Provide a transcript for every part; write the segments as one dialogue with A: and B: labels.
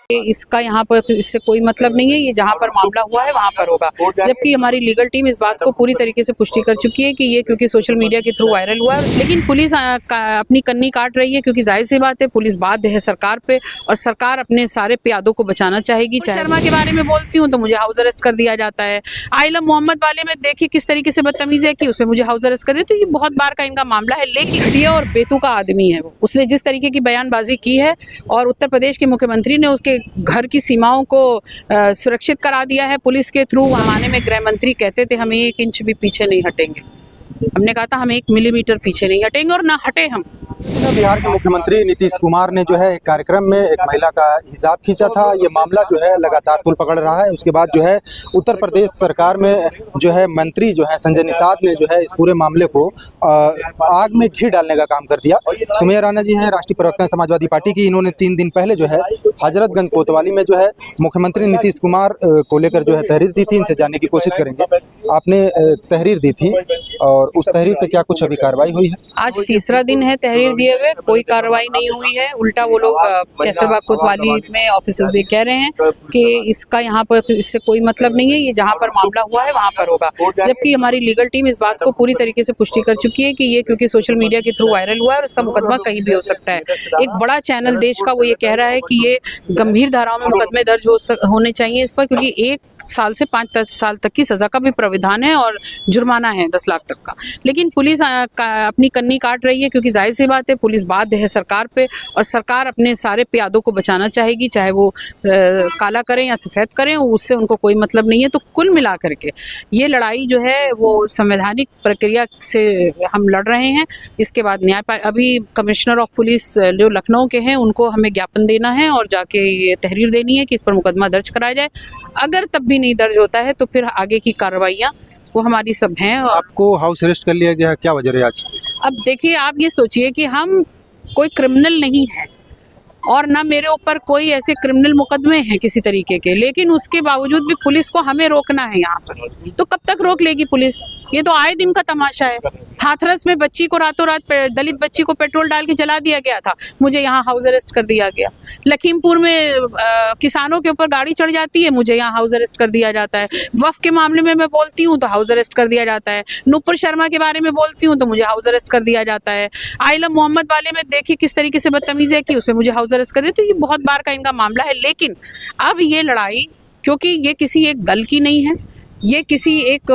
A: इसका यहाँ पर इससे कोई मतलब नहीं है, ये जहाँ पर मामला हुआ है वहाँ पर होगा। जबकि हमारी लीगल टीम इस बात को पूरी तरीके से पुष्टि कर चुकी है कि ये क्योंकि सोशल मीडिया के थ्रू वायरल हुआ है, लेकिन पुलिस अपनी कन्नी काट रही है क्योंकि जाहिर सी बात है पुलिस बाध्य है सरकार पे और सरकार अपने सारे प्यादों को बचाना चाहेगी। शर्मा के बारे में बोलती हूँ तो मुझे हाउस अरेस्ट कर दिया जाता है। आइलम मोहम्मद वाले में देखिए किस तरीके से बदतमीजी है कि उसमें मुझे हाउस अरेस्ट कर दिया। तो ये बहुत बार का इनका मामला है, लेकिन घटिया और बेतुका आदमी है वो। उसने जिस तरीके की बयानबाजी की है और उत्तर प्रदेश के मुख्यमंत्री ने उसके घर की सीमाओं को सुरक्षित करा दिया है पुलिस के थ्रू। जमाने में गृह मंत्री कहते थे हम 1 इंच भी पीछे नहीं हटेंगे, हमने कहा था हम 1 मिलीमीटर पीछे नहीं हटेंगे और ना हटे हम।
B: बिहार के मुख्यमंत्री नीतीश कुमार ने जो है एक कार्यक्रम में एक महिला का हिजाब खींचा था। ये मामला जो है लगातार तूल पकड़ रहा है। उसके बाद जो है उत्तर प्रदेश सरकार में जो है मंत्री जो है संजय निषाद ने जो है इस पूरे मामले को आग में घी डालने का काम कर दिया। सुमैया राणा जी हैं राष्ट्रीय प्रवक्ता समाजवादी पार्टी की। इन्होंने 3 दिन पहले जो है हजरतगंज कोतवाली में जो है मुख्यमंत्री नीतीश कुमार को लेकर जो है तहरीर दी थी। इनसे जानने की कोशिश करेंगे। आपने तहरीर दी थी और उस तहरीर पे क्या कुछ अभी कार्रवाई हुई है?
A: आज तीसरा दिन है तहरीर दिए हुए, कोई कार्रवाई नहीं हुई है। उल्टा वो लोग कैसरबाग कोतवाली में ऑफिसर्स ये कह रहे हैं कि इसका यहाँ पर इससे कोई मतलब नहीं है, ये जहाँ पर मामला हुआ है वहाँ पर होगा। जबकि हमारी लीगल टीम इस बात को पूरी तरीके से पुष्टि कर चुकी है कि ये क्योंकि सोशल मीडिया के थ्रू वायरल हुआ है और इसका मुकदमा कहीं भी हो सकता है। एक बड़ा चैनल देश का वो ये कह रहा है कि ये गंभीर धाराओं में मुकदमे दर्ज होने चाहिए इस पर, क्योंकि 1 साल से 5 साल तक की सजा का भी प्राविधान है और जुर्माना है 10 लाख तक का। लेकिन पुलिस अपनी कन्नी काट रही है क्योंकि जाहिर सी बात है पुलिस बाध्य है सरकार पे और सरकार अपने सारे प्यादों को बचाना चाहेगी, चाहे वो काला करें या सफ़ेद करें, उससे उनको कोई मतलब नहीं है। तो कुल मिला करके ये लड़ाई जो है वो संवैधानिक प्रक्रिया से हम लड़ रहे हैं। इसके बाद अभी कमिश्नर ऑफ पुलिस जो लखनऊ के हैं उनको हमें ज्ञापन देना है और जाके ये तहरीर देनी है कि इस पर मुकदमा दर्ज कराया जाए। अगर तब भी नहीं दर्ज होता है तो फिर आगे की कार्रवाइयाँ वो हमारी सब हैं।
B: आपको हाउस अरेस्ट कर लिया गया, क्या वजह है आज?
A: अब देखिए, आप ये सोचिए कि हम कोई क्रिमिनल नहीं है और ना मेरे ऊपर कोई ऐसे क्रिमिनल मुकदमे हैं किसी तरीके के, लेकिन उसके बावजूद भी पुलिस को हमें रोकना है यहाँ पर। तो कब तक रोक लेगी पुलिस? ये तो आए दिन का तमाशा है। हाथरस में बच्ची को रातों रात दलित बच्ची को पेट्रोल डाल के जला दिया गया था, मुझे यहाँ हाउस अरेस्ट कर दिया गया। लखीमपुर में किसानों के ऊपर गाड़ी चढ़ जाती है, मुझे यहाँ हाउस अरेस्ट कर दिया जाता है। वक्फ के मामले में मैं बोलती हूँ तो हाउस अरेस्ट कर दिया जाता है। नुपुर शर्मा के बारे में बोलती हूँ तो मुझे हाउस अरेस्ट कर दिया जाता है। आइलम मोहम्मद वाले में देखिए किस तरीके से बदतमीजी है कि उसमें मुझे हाउस अरेस्ट कर दिया। तो ये बहुत बार का इनका मामला है, लेकिन अब ये लड़ाई क्योंकि ये किसी एक दल की नहीं है, ये किसी एक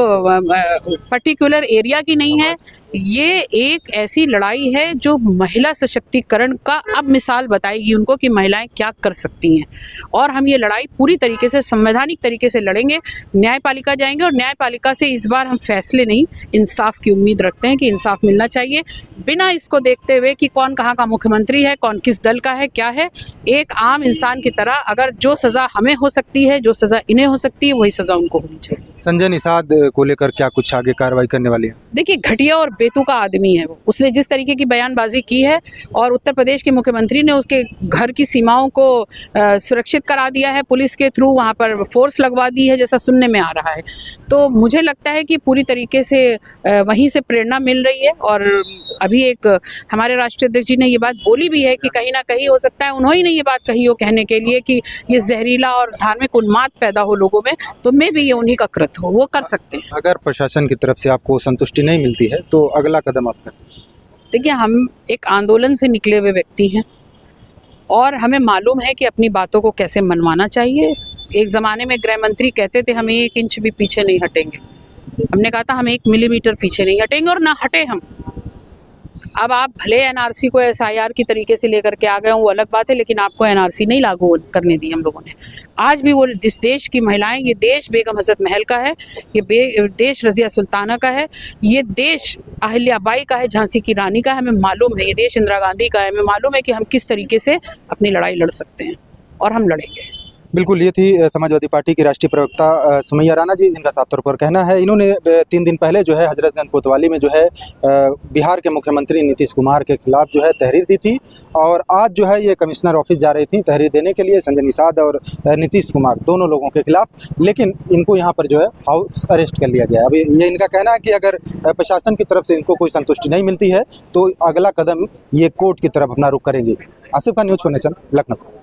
A: पर्टिकुलर एरिया की नहीं है, ये एक ऐसी लड़ाई है जो महिला सशक्तिकरण का अब मिसाल बताएगी उनको कि महिलाएं क्या कर सकती हैं। और हम ये लड़ाई पूरी तरीके से संवैधानिक तरीके से लड़ेंगे। न्यायपालिका जाएंगे और न्यायपालिका से इस बार हम फैसले नहीं, इंसाफ की उम्मीद रखते हैं कि इंसाफ मिलना चाहिए, बिना इसको देखते हुए कि कौन कहाँ का मुख्यमंत्री है, कौन किस दल का है, क्या है। एक आम इंसान की तरह अगर जो सज़ा हमें हो सकती है, जो सज़ा इन्हें हो सकती है, वही सज़ा उनको होनी चाहिए।
B: संजय निषाद को लेकर क्या कुछ आगे कार्रवाई करने वाली है?
A: देखिए, घटिया और बेतुका आदमी है वो। उसने जिस तरीके की बयानबाजी की है और उत्तर प्रदेश के मुख्यमंत्री ने उसके घर की सीमाओं को सुरक्षित करा दिया है पुलिस के थ्रू, वहाँ पर फोर्स लगवा दी है जैसा सुनने में आ रहा है। तो मुझे लगता है कि पूरी तरीके से वहीं से प्रेरणा मिल रही है। और अभी एक हमारे राष्ट्रीय अध्यक्ष जी ने ये बात बोली भी है कि कहीं ना कहीं हो सकता है उन्होंने ये बात कही हो कहने के लिए कि ये जहरीला और धार्मिक उन्माद पैदा हो लोगों में, तो मैं भी ये उन्हीं का कृत हो, वो कर सकते हैं।
B: अगर प्रशासन की तरफ से आपको संतुष्टि नहीं मिलती है तो अगला कदम आपका?
A: देखिए, हम एक आंदोलन से निकले हुए व्यक्ति हैं और हमें मालूम है कि अपनी बातों को कैसे मनवाना चाहिए। एक ज़माने में गृह मंत्री कहते थे हम 1 इंच भी पीछे नहीं हटेंगे, हमने कहा था हम 1 मिलीमीटर पीछे नहीं हटेंगे और ना हटे हम। अब आप भले एनआरसी को एसआईआर की तरीके से लेकर के आ गए वो अलग बात है, लेकिन आपको एनआरसी नहीं लागू करने दी हम लोगों ने। आज भी वो जिस देश की महिलाएं, ये देश बेगम हजरत महल का है, ये देश रज़िया सुल्ताना का है, ये देश अहिल्याबाई का है, झांसी की रानी का है, हमें मालूम है। ये देश इंदिरा गांधी का है, हमें मालूम है कि हम किस तरीके से अपनी लड़ाई लड़ सकते हैं और हम लड़ेंगे।
B: बिल्कुल, ये थी समाजवादी पार्टी की राष्ट्रीय प्रवक्ता सुमैया राणा जी, जिनका साफ तौर पर कहना है। इन्होंने 3 दिन पहले जो है हजरतगंज कोतवाली में जो है बिहार के मुख्यमंत्री नीतीश कुमार के खिलाफ जो है तहरीर दी थी और आज जो है ये कमिश्नर ऑफिस जा रही थी तहरीर देने के लिए संजय निषाद और नीतीश कुमार दोनों लोगों के खिलाफ, लेकिन इनको यहाँ पर जो है हाउस अरेस्ट कर लिया गया। अभी ये इनका कहना है कि अगर प्रशासन की तरफ से इनको कोई संतुष्टि नहीं मिलती है तो अगला कदम ये कोर्ट की तरफ अपना रुख करेंगे। Asif Khan, news for nation, Lucknow.